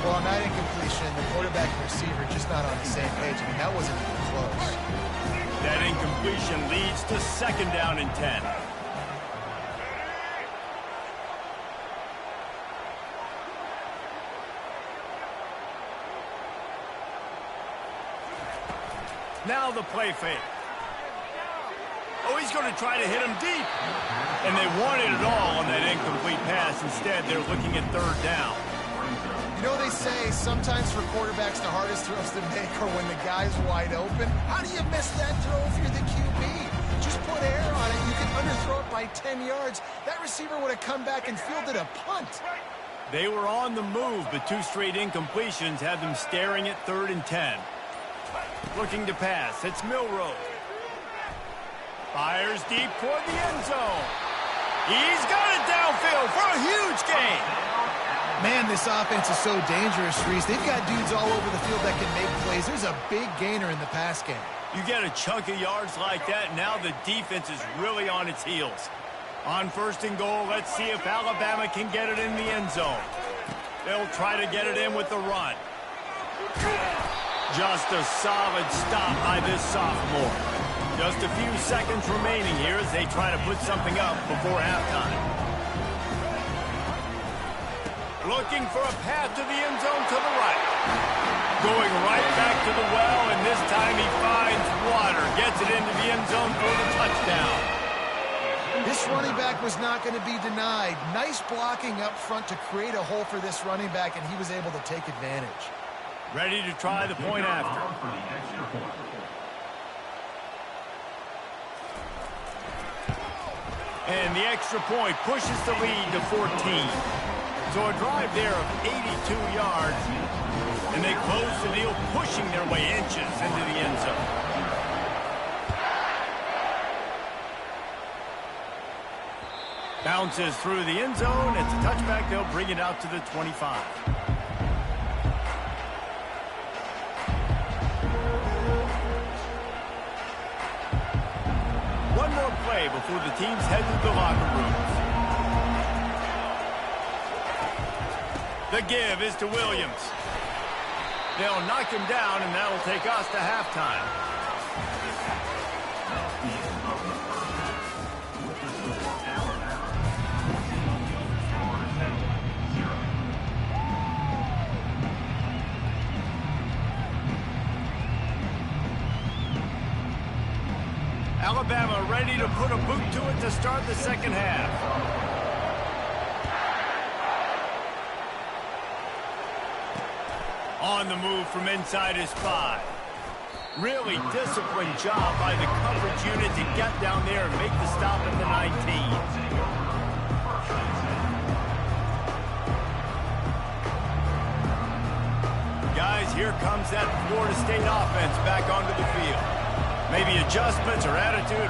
Well, on that incompletion, the quarterback and receiver just not on the same page. I mean, that wasn't even close. That incompletion leads to 2nd down and 10. Now the play fake. Oh, he's going to try to hit him deep. And they wanted it all on that incomplete pass. Instead, they're looking at 3rd down. You know, they say sometimes for quarterbacks, the hardest throws to make are when the guy's wide open. How do you miss that throw if you're the QB? Just put air on it. You can underthrow it by 10 yards. That receiver would have come back and fielded a punt. They were on the move, but 2 straight incompletions had them staring at 3rd and 10. Looking to pass. It's Milroe. Fires deep toward the end zone. He's got it downfield for a huge gain. Man, this offense is so dangerous, Reese. They've got dudes all over the field that can make plays. There's a big gainer in the pass game. You get a chunk of yards like that, now the defense is really on its heels. On 1st and goal, let's see if Alabama can get it in the end zone. They'll try to get it in with the run. Just a solid stop by this sophomore. Just a few seconds remaining here as they try to put something up before halftime. Looking for a path to the end zone to the right. Going right back to the well, and this time he finds water. Gets it into the end zone for the touchdown. This running back was not going to be denied. Nice blocking up front to create a hole for this running back, and he was able to take advantage. Ready to try the point after. And the extra point pushes the lead to 14. So a drive there of 82 yards. And they close the deal, pushing their way inches into the end zone. Bounces through the end zone. It's a touchback. They'll bring it out to the 25. One more play before the teams head to the locker rooms. The give is to Williams. They'll knock him down, and that'll take us to halftime. Alabama ready to put a boot to it to start the second half. On the move from inside his 5. Really disciplined job by the coverage unit to get down there and make the stop at the 19. Guys, here comes that Florida State offense back onto the field. Maybe adjustments or attitude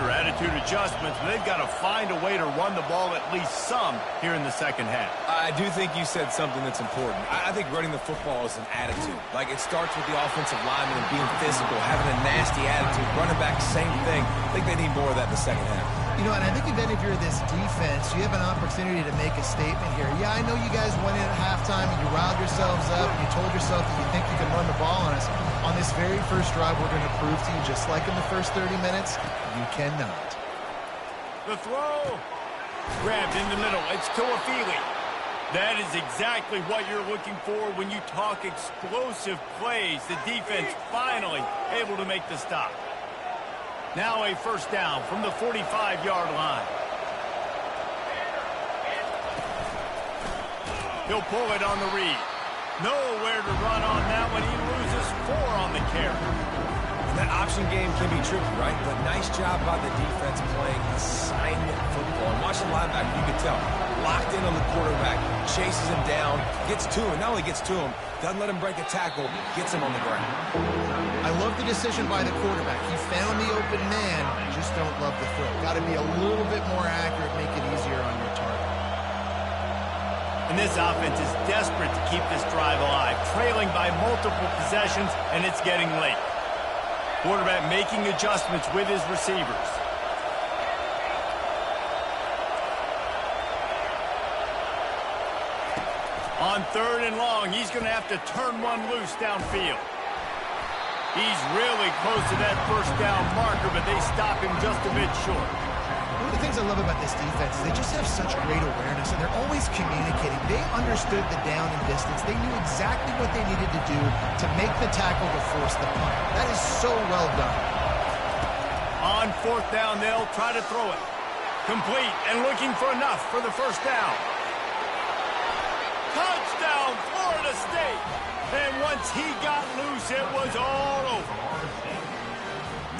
adjustments, but they've got to find a way to run the ball at least some here in the second half. I do think you said something that's important. I think running the football is an attitude. Like, it starts with the offensive lineman and being physical, having a nasty attitude. Running back, same thing. I think they need more of that in the second half. You know, and I think even if you're this defense, you have an opportunity to make a statement here. Yeah, I know you guys went in at halftime and you riled yourselves up and you told yourself that you think you can run the ball on us. On this very first drive, we're going to prove to you, just like in the first 30 minutes, you cannot. The throw. Grabbed in the middle. It's Tuafili. That is exactly what you're looking for when you talk explosive plays. The defense finally able to make the stop. Now a first down from the 45-yard line. He'll pull it on the read. Nowhere to run on that one. He loses 4 on the carry. That option game can be tricky, right? But nice job by the defense playing assignment football. And watching the linebacker, you can tell. Locked in on the quarterback, chases him down, gets to him. Not only gets to him, doesn't let him break a tackle, gets him on the ground. I love the decision by the quarterback. He found the open man. Just don't love the throw. Got to be a little bit more accurate, make it easier on your target. And this offense is desperate to keep this drive alive, trailing by multiple possessions, and it's getting late. Quarterback making adjustments with his receivers. On 3rd and long, he's going to have to turn one loose downfield. He's really close to that first down marker, but they stop him just a bit short. One of the things I love about this defense is they just have such great awareness, and they're always communicating. They understood the down and distance. They knew exactly what they needed to do to make the tackle to force the punt. That is so well done. On 4th down, they'll try to throw it. Complete and looking for enough for the first down. Touchdown, Florida State. And once he got loose, it was all over.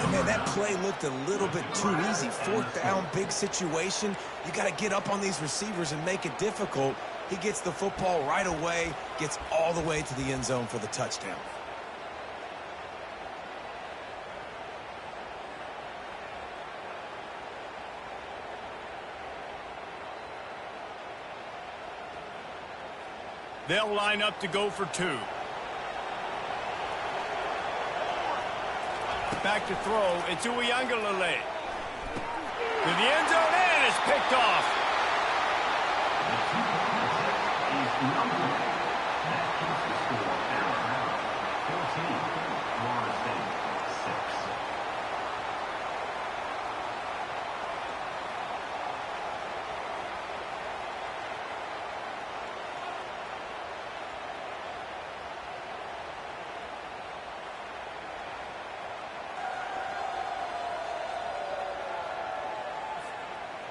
And man, that play looked a little bit too easy. 4th down, big situation. You got to get up on these receivers and make it difficult. He gets the football right away, gets all the way to the end zone for the touchdown. They'll line up to go for 2. Back to throw. It's Uiagalelei. To the end zone, and it's picked off.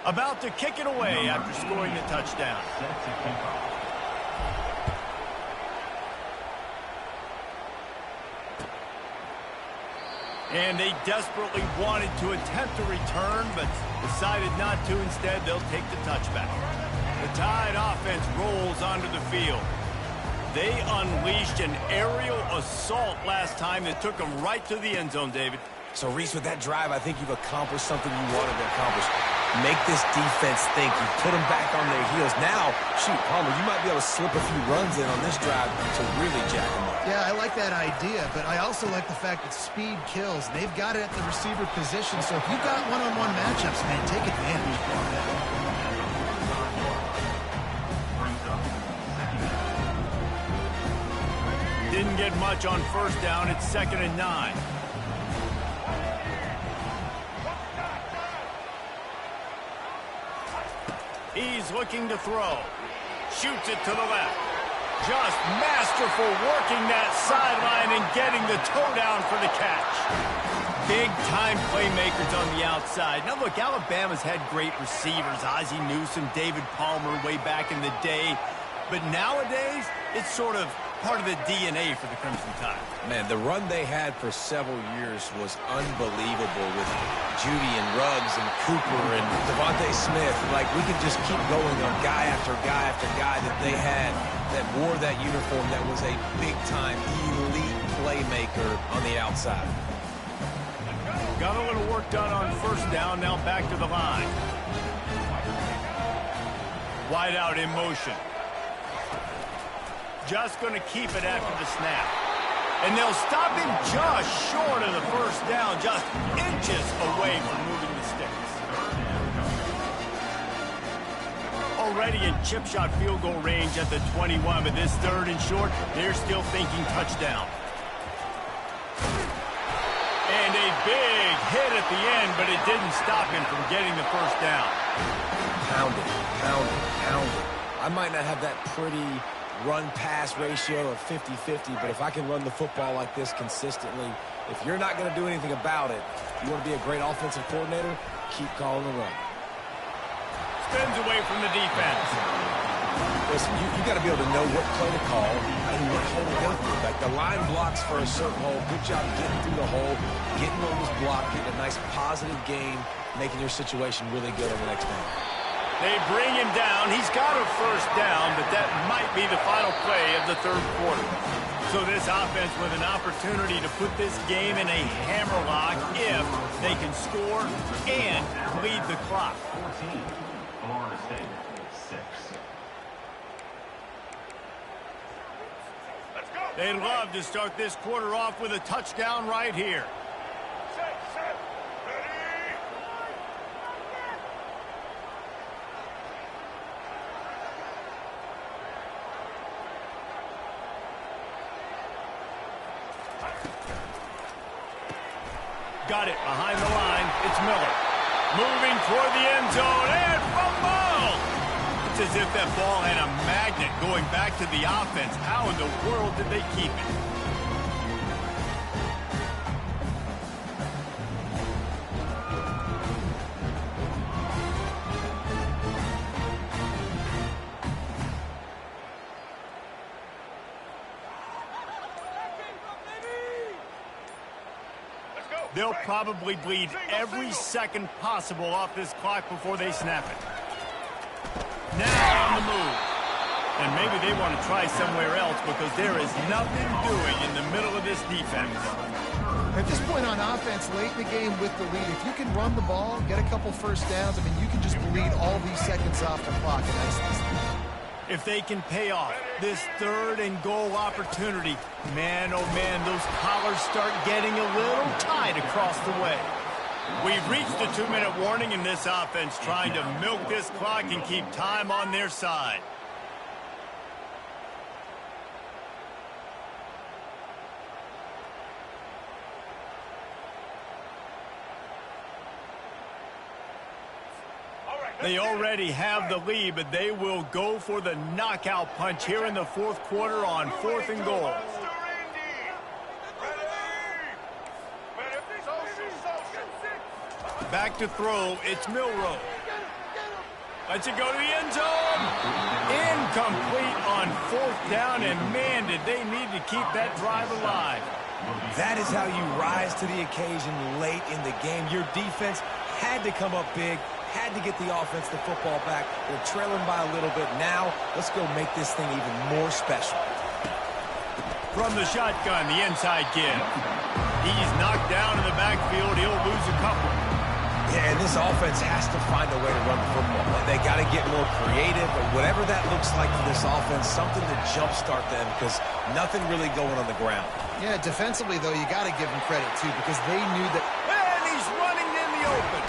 About to kick it away after scoring the touchdown. And they desperately wanted to attempt a return, but decided not to. Instead, they'll take the touchback. The Tide offense rolls onto the field. They unleashed an aerial assault last time that took them right to the end zone, David. So, Reese, with that drive, I think you've accomplished something you wanted to accomplish. Make this defense think. You put them back on their heels. Now, shoot, Palmer, you might be able to slip a few runs in on this drive to really jack them up. Yeah, I like that idea, but I also like the fact that speed kills. They've got it at the receiver position, so if you've got one-on-one matchups, man, take advantage. Didn't get much on first down. It's 2nd and 9. He's looking to throw. Shoots it to the left. Just masterful working that sideline and getting the toe down for the catch. Big-time playmakers on the outside. Now, look, Alabama's had great receivers. Ozzie Newsome, David Palmer way back in the day. But nowadays, it's sort of part of the DNA for the Crimson Tide. Man, the run they had for several years was unbelievable with Judy and Ruggs and Cooper and Devontae Smith. Like, we could just keep going on guy after guy after guy that they had that wore that uniform that was a big-time elite playmaker on the outside. Got a little work done on first down, now back to the line. Wide out in motion. Just going to keep it after the snap. And they'll stop him just short of the first down, just inches away from moving the sticks. Already in chip shot field goal range at the 21, but this third and short, they're still thinking touchdown. And a big hit at the end, but it didn't stop him from getting the first down. Pound it, pound it, pound it. I might not have that pretty run-pass ratio of 50-50, but if I can run the football like this consistently, if you're not going to do anything about it, you want to be a great offensive coordinator, keep calling the run. Spins away from the defense. Listen, you got to be able to know what play to call and what hole to go through. Like the line blocks for a certain hole. Good job getting through the hole, getting what was blocked, getting a nice positive gain, making your situation really good on the next down. They bring him down. He's got a first down, but that might be the final play of the third quarter. So this offense with an opportunity to put this game in a hammerlock if they can score and lead the clock. 14, Florida State, 6. They'd love to start this quarter off with a touchdown right here. Got it behind the line. It's Miller. Moving toward the end zone and fumble! It's as if that ball had a magnet going back to the offense. How in the world did they keep it? They'll probably bleed every second possible off this clock before they snap it. Now on the move. And maybe they want to try somewhere else because there is nothing doing in the middle of this defense. At this point on offense, late in the game with the lead, if you can run the ball, get a couple first downs, I mean, you can just bleed all these seconds off the clock in essence. If they can pay off this third and goal opportunity, man, oh man, those collars start getting a little tight across the way. We've reached the 2-minute warning in this offense, trying to milk this clock and keep time on their side. They already have the lead, but they will go for the knockout punch here in the fourth quarter on 4th and goal. Back to throw, it's Milroe. Lets it go to the end zone. Incomplete on 4th down, and man, did they need to keep that drive alive. That is how you rise to the occasion late in the game. Your defense had to come up big, had to get the offense the football back. They're trailing by a little bit. Now, let's go make this thing even more special. From the shotgun, the inside give. He's knocked down in the backfield. He'll lose a couple. Yeah, and this offense has to find a way to run the football. They got to get more creative, or whatever that looks like for this offense, something to jumpstart them, because nothing really going on the ground. Yeah, defensively, though, you got to give them credit, too, because they knew that... And he's running in the open.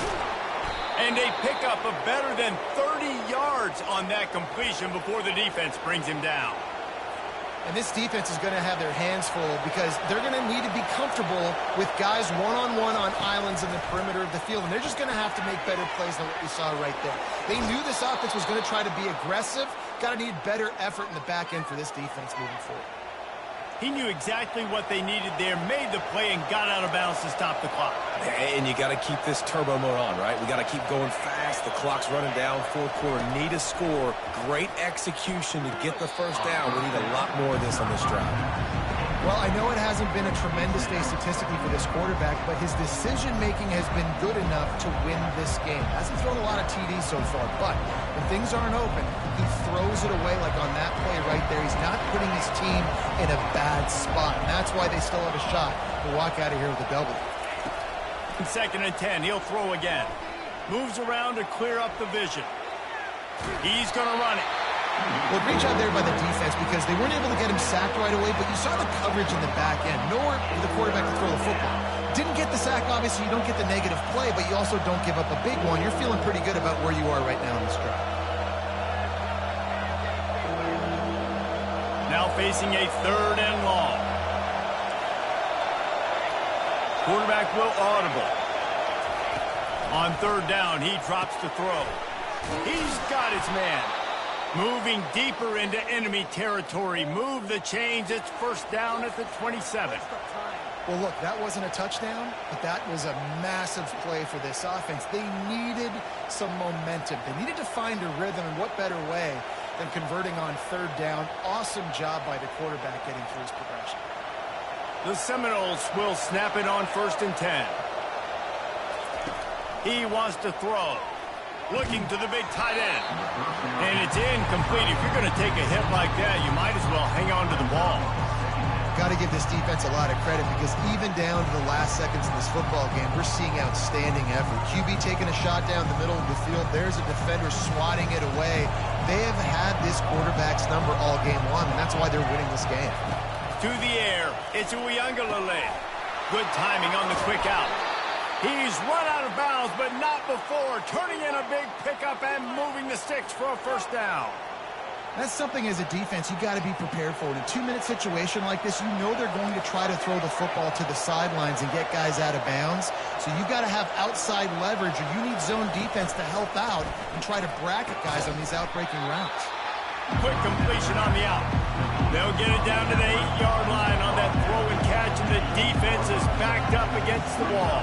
And they pick up a better than 30 yards on that completion before the defense brings him down. And this defense is going to have their hands full because they're going to need to be comfortable with guys one-on-one on islands in the perimeter of the field. And they're just going to have to make better plays than what we saw right there. They knew this offense was going to try to be aggressive. Got to need better effort in the back end for this defense moving forward. He knew exactly what they needed there, made the play, and got out of bounds to stop the clock. And you got to keep this turbo mode on, right? We got to keep going fast. The clock's running down. Fourth quarter, need a score. Great execution to get the first down. We need a lot more of this on this drive. Well, I know it hasn't been a tremendous day statistically for this quarterback, but his decision-making has been good enough to win this game. Hasn't thrown a lot of TDs so far, but when things aren't open, he throws it away like on that play right there. He's not putting his team in a bad spot, and that's why they still have a shot to walk out of here with a W. Second and 10, he'll throw again. Moves around to clear up the vision. He's going to run it. Well, great job there by the defense because they weren't able to get him sacked right away, but you saw the coverage in the back end. Nowhere for the quarterback to throw the football. Didn't get the sack, obviously. You don't get the negative play, but you also don't give up a big one. You're feeling pretty good about where you are right now in this drive. Now facing a third and long. Quarterback will audible. On third down, he drops to throw. He's got his man. Moving deeper into enemy territory. Move the chains. It's first down at the 27. Well, look, that wasn't a touchdown, but that was a massive play for this offense. They needed some momentum. They needed to find a rhythm, and what better way than converting on third down. Awesome job by the quarterback getting through his progression. The Seminoles will snap it on first and 10. He wants to throw. Looking to the big tight end. And it's incomplete. If you're going to take a hit like that, you might as well hang on to the ball. Got to give this defense a lot of credit because even down to the last seconds of this football game, we're seeing outstanding effort. QB taking a shot down the middle of the field. There's a defender swatting it away. They have had this quarterback's number all game long, and that's why they're winning this game. To the air. It's Uiagalelei. Good timing on the quick out. He's run out of bounds, but not before. Turning in a big pickup and moving the sticks for a first down. That's something as a defense you got to be prepared for. In a 2-minute situation like this, you know they're going to try to throw the football to the sidelines and get guys out of bounds. So you've got to have outside leverage, or you need zone defense to help out and try to bracket guys on these outbreaking routes. Quick completion on the out. They'll get it down to the 8-yard line on that throw and catch, and the defense is backed up against the wall.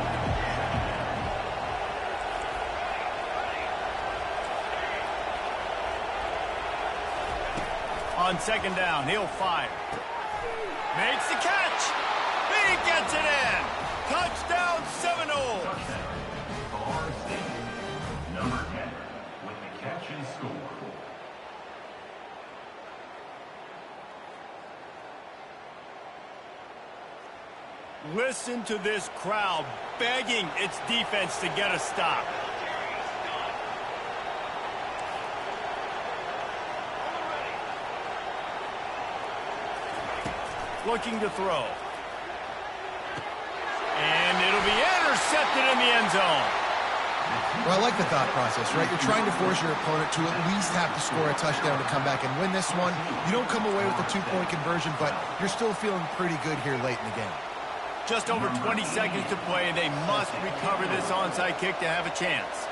On second down, he'll fire. Makes the catch. He gets it in. Touchdown, Seminoles. Ohio State, number 10, with the catch and score. Listen to this crowd begging its defense to get a stop. Looking to throw. And it'll be intercepted in the end zone. Well, I like the thought process, right? You're trying to force your opponent to at least have to score a touchdown to come back and win this one. You don't come away with a 2-point conversion, but you're still feeling pretty good here late in the game. Just over 20 seconds to play, and they must recover this onside kick to have a chance.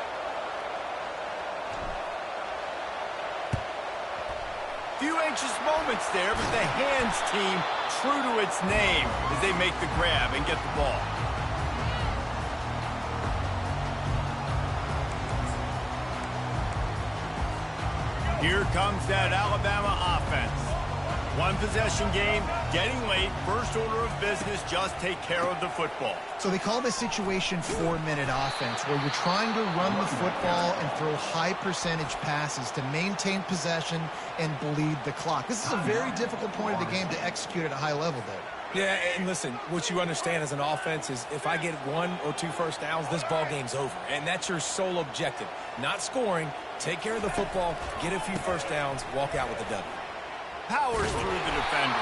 Few anxious moments there, but the hands team true to its name as they make the grab and get the ball. Here comes that Alabama offense. One possession game, getting late, first order of business, just take care of the football. So they call this situation 4-minute offense, where you're trying to run the football and throw high percentage passes to maintain possession and bleed the clock. This is a very difficult point of the game to execute at a high level, Dave. Yeah, and listen, what you understand as an offense is if I get 1 or 2 first downs, this ball game's over. And that's your sole objective. Not scoring, take care of the football, get a few first downs, walk out with a W. Powers through the defender.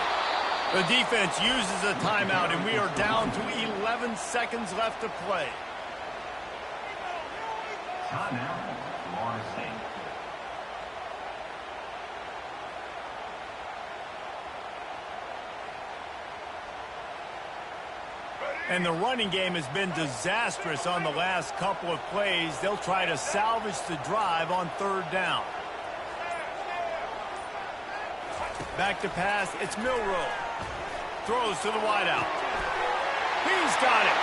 The defense uses a timeout, and we are down to 11 seconds left to play. Timeout, Florida State. And the running game has been disastrous on the last couple of plays. They'll try to salvage the drive on third down. Back to pass, it's Milroe. Throws to the wideout. He's got it.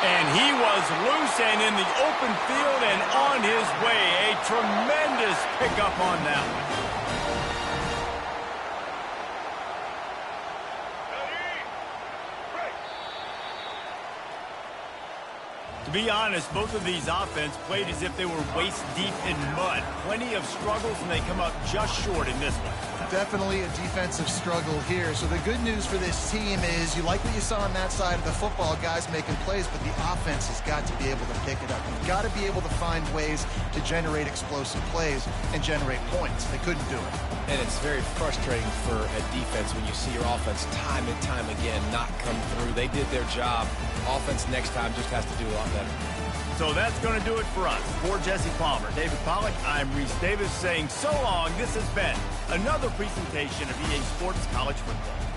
And he was loose and in the open field and on his way. A tremendous pickup on that one. To be honest, both of these offense played as if they were waist-deep in mud. Plenty of struggles, and they come up just short in this one. Definitely a defensive struggle here. So the good news for this team is you like what you saw on that side of the football, guys making plays, but the offense has got to be able to pick it up. You've got to be able to find ways to generate explosive plays and generate points. They couldn't do it. And it's very frustrating for a defense when you see your offense time and time again not come through. They did their job. Offense next time just has to do a lot better. So that's going to do it for us. For Jesse Palmer, David Pollack, I'm Reese Davis saying so long. This has been another presentation of EA Sports College Football.